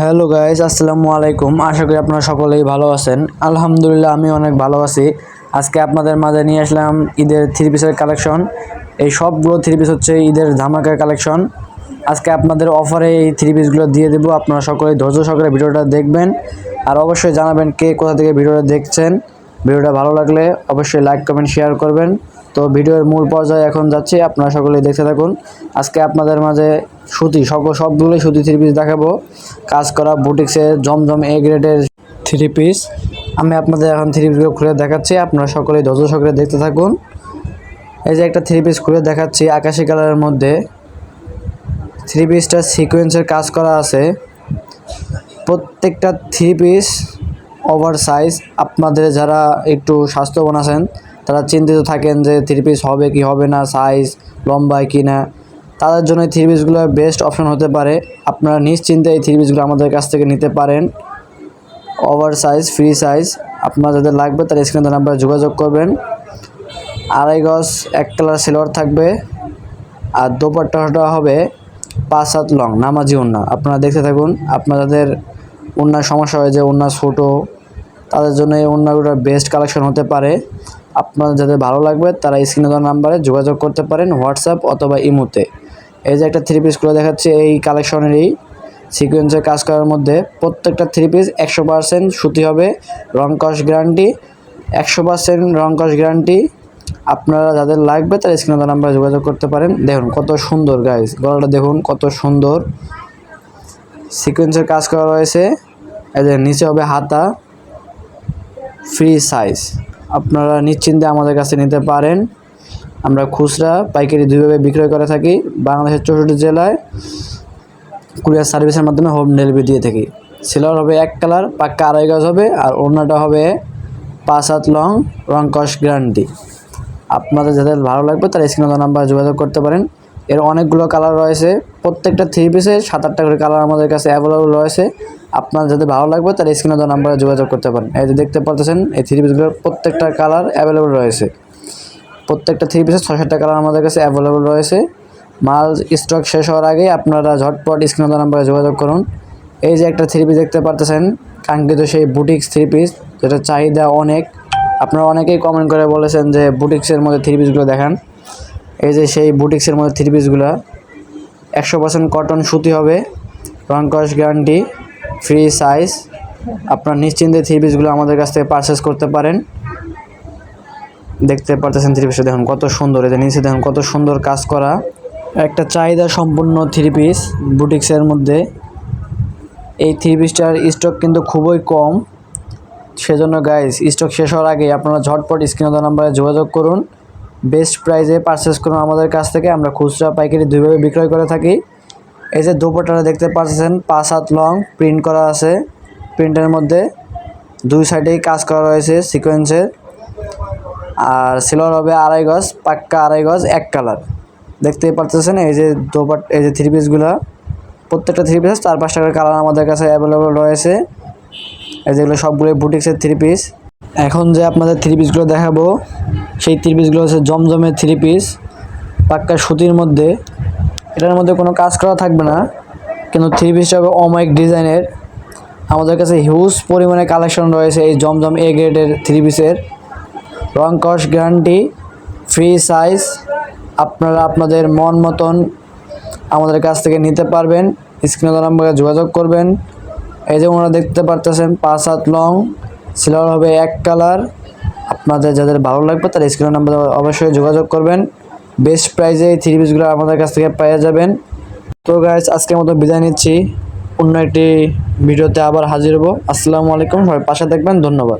Hello guys, আসসালামু আলাইকুম। আশা করি আপনারা সকলেই ভালো আছেন। আলহামদুলিল্লাহ, আমি অনেক ভালো আছি। আজকে আপনাদের মাঝে নিয়ে আসলাম ঈদের থ্রি পিসের কালেকশন। এই সবগুলো থ্রি পিস হচ্ছে ঈদের ধামাকা কালেকশন। আজকে আপনাদের অফারে এই থ্রি পিসগুলো দিয়ে দেবো। আপনারা সকলেই ধৈর্য সহকারে ভিডিওটা দেখবেন আর অবশ্যই জানাবেন কে কোথা থেকে ভিডিওটা দেখছেন। ভিডিওটা ভালো লাগলে অবশ্যই লাইক কমেন্ট শেয়ার করবেন। তো ভিডিওর মূল পর্যায়ে এখন যাচ্ছি, আপনারা সকলেই দেখতে থাকুন। আজকে আপনাদের মাঝে সবগুলোই সুতি থ্রি পিস দেখাবো। কাজ করা বুটিক্সের জমজম এ গ্রেডের থ্রি পিস। আমি আপনাদের এখন থ্রি পিসগুলো খুলে দেখাচ্ছি, আপনারা সকলেই ধৈর্য সহকারে দেখতে থাকুন। এই যে একটা থ্রি পিস খুলে দেখাচ্ছি আকাশি কালারের মধ্যে। থ্রি পিসটা সিকোয়েন্সের কাজ করা আছে। প্রত্যেকটা থ্রি পিস ওভার সাইজ। আপনাদের যারা একটু স্বাস্থ্যবান আছেন তারা চিন্তিত থাকেন যে থ্রি পিস হবে কি হবে না, সাইজ লম্বায় কি না, তাদের জন্য এই থ্রি পিসগুলো বেস্ট অপশন হতে পারে। আপনারা নিশ্চিন্তে এই থ্রি পিসগুলো আমাদের কাছ থেকে নিতে পারেন। Over size, free size. আপনার যাদের লাগবে তারা স্ক্রিনে নাম্বারে যোগাযোগ করবেন। আড়াই গজ এক কালার সিলভার থাকবে আর দোপাট্টাটা হবে 5 হাত লং নামাজি ওড়না। আপনারা দেখতে থাকুন। আপনার যাদের ওড়নার সমস্যা হয় যে ওড়না ছোটো, তাদের জন্য এই ওড়নাগুলোর বেস্ট কালেকশন হতে পারে। আপনার যাদের ভালো লাগবে তারা স্ক্রিনে দেওয়া নাম্বারে যোগাযোগ করতে পারেন হোয়াটসঅ্যাপ অথবা ইমোতে। এই যে একটা থ্রি পিস করে দেখাচ্ছি এই কালেকশনেরই সিকোয়েন্সের কাজ করার মধ্যে। প্রত্যেকটা থ্রি পিস 100% সুতি হবে, রং কস গ্যারান্টি, 100% রং কস গ্যারান্টি। আপনারা যাদের লাগবে তারা স্ক্রিনে দেওয়া নাম্বারে যোগাযোগ করতে পারেন। দেখুন কত সুন্দর গাইস, গলাটা দেখুন কত সুন্দর সিকোয়েন্সের কাজ করা রয়েছে। এই যে নিচে হবে হাতা, ফ্রি সাইজ। আপনারা নিশ্চিন্তে আমাদের কাছে নিতে পারেন। আমরা খুচরা পাইকারি দুইভাবে বিক্রয় করে থাকি। বাংলাদেশের 64 জেলায় কুরিয়ার সার্ভিসের মাধ্যমে হোম ডেলিভারি দিয়ে থাকি। সিলভার হবে এক কালার, পাক্কা আড়াই গজ হবে আর ওড়নাটা হবে 5 হাত লং, রং কস গ্যারান্টি। আপনাদের যাদের ভালো লাগবে তারা স্ক্রিনে দেওয়া নাম্বারে যোগাযোগ করতে পারেন। এর অনেকগুলো কালার রয়েছে। প্রত্যেকটা থ্রি পিসে 7-8টা করে কালার আমাদের কাছে অ্যাভেলেবল রয়েছে। আপনার যাদের ভালো লাগবে তারা স্ক্রিনে দেওয়া নাম্বারে যোগাযোগ করতে পারেন। এই যে দেখতে পাচ্ছেন এই থ্রি পিসগুলোর প্রত্যেকটা কালার অ্যাভেলেবল রয়েছে। প্রত্যেকটা থ্রি পিসে 6-7টা কালার আমাদের কাছে অ্যাভেলেবল রয়েছে। মাল স্টক শেষ হওয়ার আগে আপনারা ঝটপট স্ক্রিনে দেওয়া নাম্বারে যোগাযোগ করুন। এই যে একটা থ্রি পিস দেখতে পাচ্ছেন কাঙ্ক্ষিত সেই বুটিক্স থ্রি পিস, যেটা চাহিদা অনেক। আপনারা অনেকেই কমেন্ট করে বলেছেন যে বুটিক্সের মধ্যে থ্রি পিসগুলো দেখান। এই যে সেই বুটিক্সের মধ্যে থ্রি পিসগুলো 100% কটন সুতি হবে, রং কস গ্যারান্টি, ফ্রি সাইজ। আপনারা নিশ্চিন্তে থ্রি পিসগুলো আমাদের কাছ থেকে পারচেস করতে পারেন। দেখতে পারতেছেন থ্রি পিসে দেখুন কত সুন্দর। এই যে নিচে দেখুন কত সুন্দর কাজ করা একটা চাহিদা সম্পূর্ণ থ্রি পিস বুটিক্সের মধ্যে। এই থ্রি পিসটার স্টক কিন্তু খুবই কম, সেজন্য গাইস স্টক শেষ হওয়ার আগে আপনারা ঝটপট স্ক্রিনে দেওয়া নাম্বারে যোগাযোগ করুন। বেস্ট প্রাইসে পারচেস করুন আমাদের কাছ থেকে। আমরা খুচরা পাইকারি দুইভাবে বিক্রয় করে থাকি। এই যে দোপাট্টাটা দেখতে পাচ্ছেন 5 হাত লং প্রিন্ট করা আছে। প্রিন্টের মধ্যে দুই সাইডেই কাজ করা রয়েছে সিকোয়েন্সের। আর সিলভার হবে আড়াই গজ, পাক্কা আড়াই গজ এক কালার। দেখতেই পারতেছেন এই যে এই যে থ্রি পিসগুলো, প্রত্যেকটা থ্রি পিস 4-5টা করে কালার আমাদের কাছে অ্যাভেলেবল রয়েছে। এই যেগুলো সবগুলো বুটিক্সের থ্রি পিস। এখন যে আপনাদের থ্রি পিসগুলো দেখাবো সেই থ্রি পিসগুলো হচ্ছে জমজমের থ্রি পিস, পাক্কা সুতির মধ্যে। এটার মধ্যে কোনো কাজ করা থাকবে না, কিন্তু থ্রি পিসটা হবে অমাইক ডিজাইনের। আমাদের কাছে হিউজ পরিমাণে কালেকশন রয়েছে এই জমজম এ গ্রেডের থ্রি পিসের। রং কস গ্যারান্টি, ফ্রি সাইজ। আপনারা আপনাদের মন মতন আমাদের কাছ থেকে নিতে পারবেন। স্ক্রিনে দেওয়া নাম্বারে যোগাযোগ করবেন। এই যে ওনারা দেখতে পারতেছেন 5 হাত লং, সিলভার হবে এক কালার। আপনাদের যাদের ভালো লাগবে তারা স্ক্রিনে নাম্বারে অবশ্যই যোগাযোগ করবেন। বেস্ট প্রাইসে এই থ্রি পিসগুলো আমাদের কাছ থেকে পেয়ে যাবেন। তো গাইস আজকের মতো বিদায় নিচ্ছি, অন্য একটি ভিডিওতে আবার হাজির হব। আসসালামু আলাইকুম, সবাই পাশে থাকবেন, ধন্যবাদ।